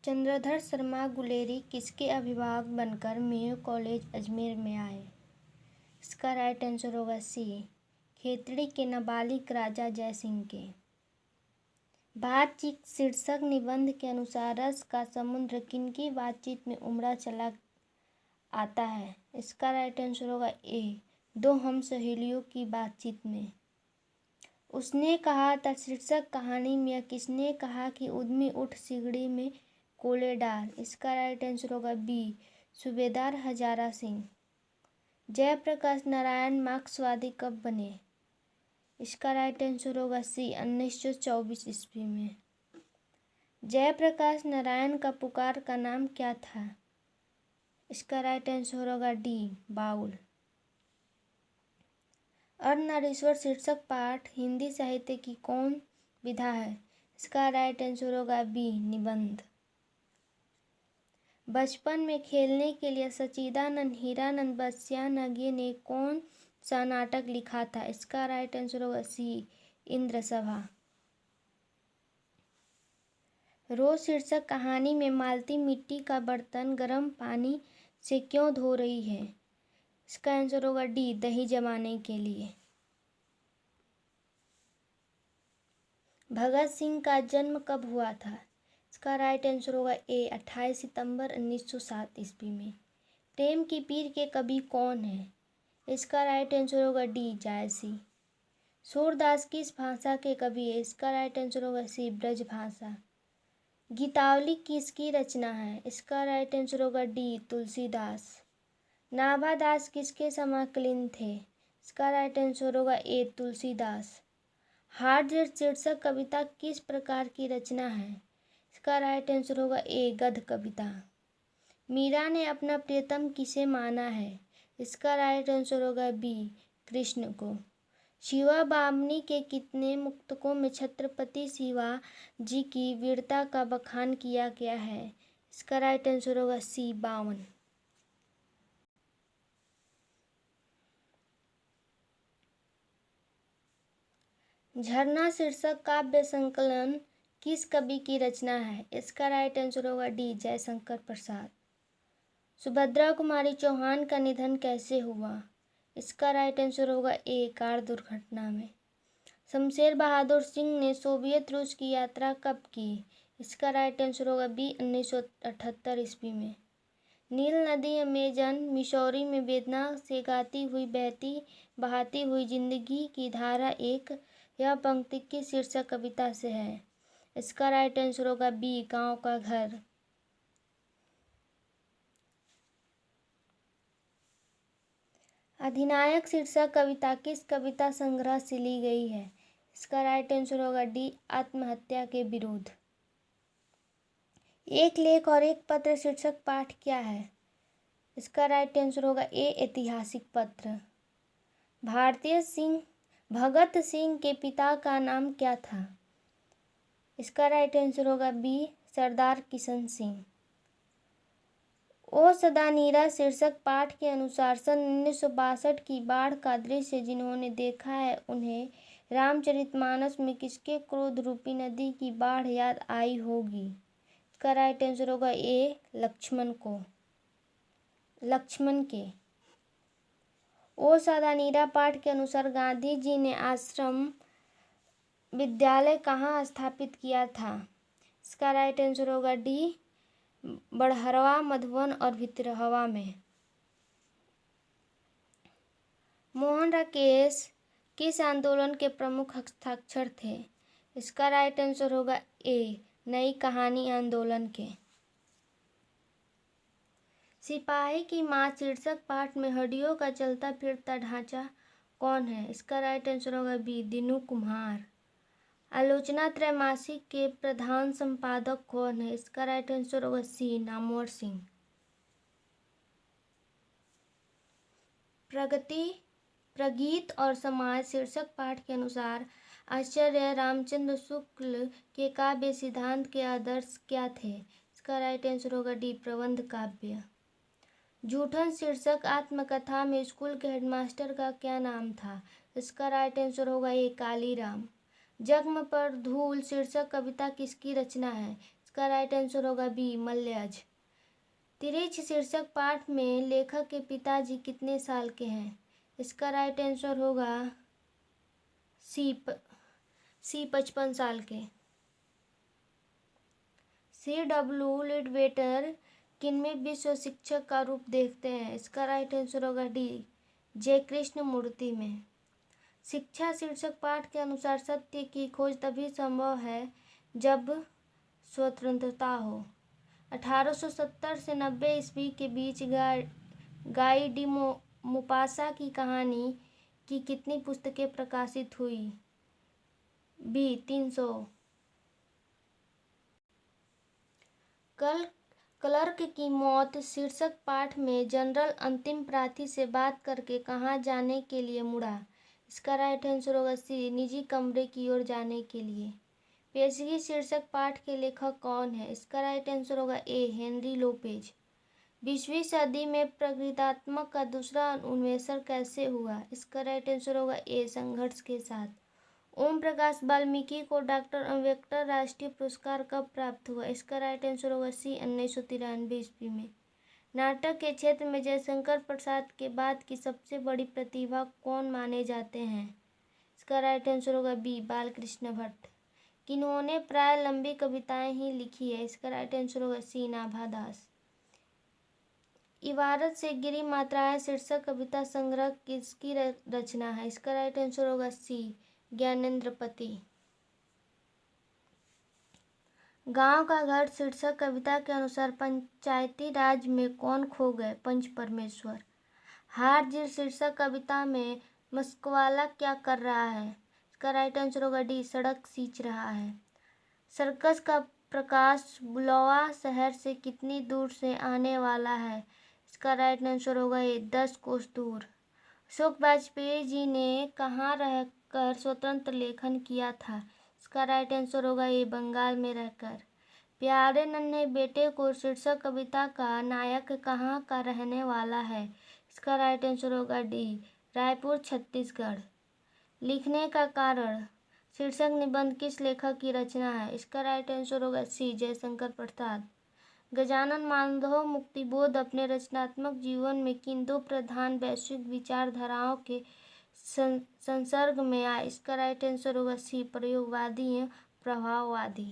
चंद्रधर शर्मा गुलेरी किसके अभिभावक बनकर मेयो कॉलेज अजमेर में आए? इसका राइट आंसर होगा सी, खेतड़ी के नाबालिग राजा जय सिंह के। बातचीत शीर्षक निबंध के अनुसार रस का समुद्र किनकी बातचीत में उमड़ा चला आता है? इसका राइट आंसर होगा ए, दो हम सहेलियों की बातचीत में। उसने कहा था शीर्षक कहानी में यह किसने कहा कि उद्यमी उठ सिगड़ी में कोले डाल? इसका राइट आंसर होगा बी, सूबेदार हजारा सिंह। जयप्रकाश नारायण मार्क्सवादी कब बने? इसका राइट आंसर होगा सी, 1924 ईस्वी में। जयप्रकाश नारायण का पुकार का नाम क्या था? इसका राइट आंसर होगा डी, बाउल। अर्धनारीश्वर शीर्षक पाठ हिंदी साहित्य की कौन विधा है? इसका राइट आंसर होगा बी, निबंध। बचपन में खेलने के लिए सच्चिदानंद हीरानंद बस्यानगे ने कौन सा नाटक लिखा था? इसका राइट आंसर होगा सी, इंद्रसभा। रोज शीर्षक कहानी में मालती मिट्टी का बर्तन गर्म पानी से क्यों धो रही है? इसका आंसर होगा डी, दही जमाने के लिए। भगत सिंह का जन्म कब हुआ था? इसका राइट आंसर होगा ए, 28 सितंबर 1907 ईस्वी में। प्रेम की पीर के कवि कौन है? इसका राइट आंसर होगा डी, जायसी। सूरदास किस भाषा के कवि है? इसका राइट आंसर होगा सी, ब्रज भाषा। गीतावली किसकी रचना है? इसका राइट आंसर होगा डी, तुलसीदास। नाभादास किसके समकालीन थे? इसका राइट आंसर होगा ए, तुलसीदास। हार्ट शीर्षक कविता किस प्रकार की रचना है? इसका राइट आंसर होगा ए, गद्य कविता। मीरा ने अपना प्रियतम किसे माना है? इसका राइट आंसर होगा बी, कृष्ण को। शिवा बामनी के कितने मुक्तकों में छत्रपति शिवाजी की वीरता का बखान किया गया है? इसका राइट आंसर होगा सी, 52। झरना शीर्षक काव्य संकलन किस कवि की रचना है? इसका राइट आंसर होगा डी, जयशंकर प्रसाद। सुभद्रा कुमारी चौहान का निधन कैसे हुआ? इसका राइट आंसर होगा ए, कार दुर्घटना में। शमशेर बहादुर सिंह ने सोवियत रूस की यात्रा कब की? इसका राइट आंसर होगा बी, 1978 ईस्वी में। नील नदी अमेजन मिसौरी में वेदना से गाती हुई बहाती हुई जिंदगी की धारा एक, यह पंक्ति किस शीर्षक कविता से है? इसका राइट आंसर होगा बी, गांव का घर। अधिनायक शीर्षक कविता किस कविता संग्रह से ली गई है? इसका राइट आंसर होगा डी, आत्महत्या के विरुद्ध। एक लेख और एक पत्र शीर्षक पाठ क्या है? इसका राइट आंसर होगा ए, ऐतिहासिक पत्र। भगत सिंह के पिता का नाम क्या था? इसका राइट आंसर होगा बी, सरदार किशन सिंह। ओ सदानीरा शीर्षक पाठ के अनुसार सन 1962 की बाढ़ का दृश्य जिन्होंने देखा है उन्हें रामचरितमानस में किसके क्रोध रूपी नदी की बाढ़ याद आई होगी? इसका राइट आंसर होगा ए, लक्ष्मण के। ओ सदानीरा पाठ के अनुसार गांधी जी ने आश्रम विद्यालय कहाँ स्थापित किया था? इसका राइट आंसर होगा डी, बड़हरवा, मधुबन और भितरहवा में। मोहन राकेश किस आंदोलन के प्रमुख हस्ताक्षर थे? इसका राइट आंसर होगा ए, नई कहानी आंदोलन के। सिपाही की मां शीर्षक पाठ में हड्डियों का चलता फिरता ढांचा कौन है? इसका राइट आंसर होगा बी, दीनू कुम्हार। आलोचना त्रैमासिक के प्रधान संपादक कौन है? इसका राइट आंसर होगा सी, नामवर सिंह। प्रगीत और समाज शीर्षक पाठ के अनुसार आचार्य रामचंद्र शुक्ल के काव्य सिद्धांत के आदर्श क्या थे? इसका राइट आंसर होगा डी, प्रबंध काव्य। जूठन शीर्षक आत्मकथा में स्कूल के हेडमास्टर का क्या नाम था? इसका राइट आंसर होगा ए, कालीराम। जख्म पर धूल शीर्षक कविता किसकी रचना है? इसका राइट आंसर होगा बी मलयज। तिरछी शीर्षक पाठ में लेखक के पिताजी कितने साल के हैं? इसका राइट आंसर होगा सी 55 साल के। C.W. लिडवेटर किनमें विश्व शिक्षक का रूप देखते हैं? इसका राइट आंसर होगा डी जय कृष्ण मूर्ति में। शिक्षा शीर्षक पाठ के अनुसार सत्य की खोज तभी संभव है जब स्वतंत्रता हो। 1870 से 90 ईस्वी के बीच गाई डी मोपासा की कहानी की कितनी पुस्तकें प्रकाशित हुई? बी 300। क्लर्क की मौत शीर्षक पाठ में जनरल अंतिम प्रार्थी से बात करके कहाँ जाने के लिए मुड़ा? इसका राइट आंसर होगा सी निजी कमरे की ओर जाने के लिए। पेशगी शीर्षक पाठ के लेखक कौन है? इसका राइट आंसर होगा ए हेनरी लोपेज। 20वीं सदी में प्रगीतात्मक का दूसरा उन्मेषण कैसे हुआ? इसका राइट आंसर होगा ए संघर्ष के साथ। ओम प्रकाश वाल्मीकि को डॉक्टर अम्बेडकर राष्ट्रीय पुरस्कार कब प्राप्त हुआ? इसका राइट आंसर होगा सी 1993 ईस्वी में। नाटक के क्षेत्र में जयशंकर प्रसाद के बाद की सबसे बड़ी प्रतिभा कौन माने जाते हैं? इसका राइट आंसर होगा बी बालकृष्ण भट्ट। किन्होंने प्राय लंबी कविताएं ही लिखी है? इसका राइट आंसर होगा सी नाभा दास। इबारत से गिरी मात्राएं शीर्षक कविता संग्रह किसकी रचना है? इसका राइट आंसर होगा सी ज्ञानेंद्रपति। गांव का घर शीर्षक कविता के अनुसार पंचायती राज में कौन खो गए? पंच परमेश्वर। हार जीत शीर्षक कविता में मस्कवाला क्या कर रहा है? इसका राइट आंसर होगा डी सड़क सींच रहा है। सर्कस का प्रकाश बुलवा शहर से कितनी दूर से आने वाला है? इसका राइट आंसर होगा ए 10 कोस दूर। अशोक वाजपेयी जी ने कहाँ रहकर स्वतंत्र लेखन किया था? इसका राइट आंसर होगा ए बंगाल में रहकर। प्यारे नन्हे बेटे को शीर्षक कविता का नायक कहाँ का रहने वाला है? इसका राइट आंसर होगा डी रायपुर छत्तीसगढ़। लिखने का कारण शीर्षक निबंध किस लेखक की रचना है? इसका राइट आंसर होगा सी जयशंकर प्रसाद। गजानन माधव मुक्तिबोध अपने रचनात्मक जीवन में किन दो प्रधान वैश्विक विचारधाराओं के संसर्ग में आए? इसका राइट आंसर होगा सी प्रयोगवादी एवं प्रभाववादी।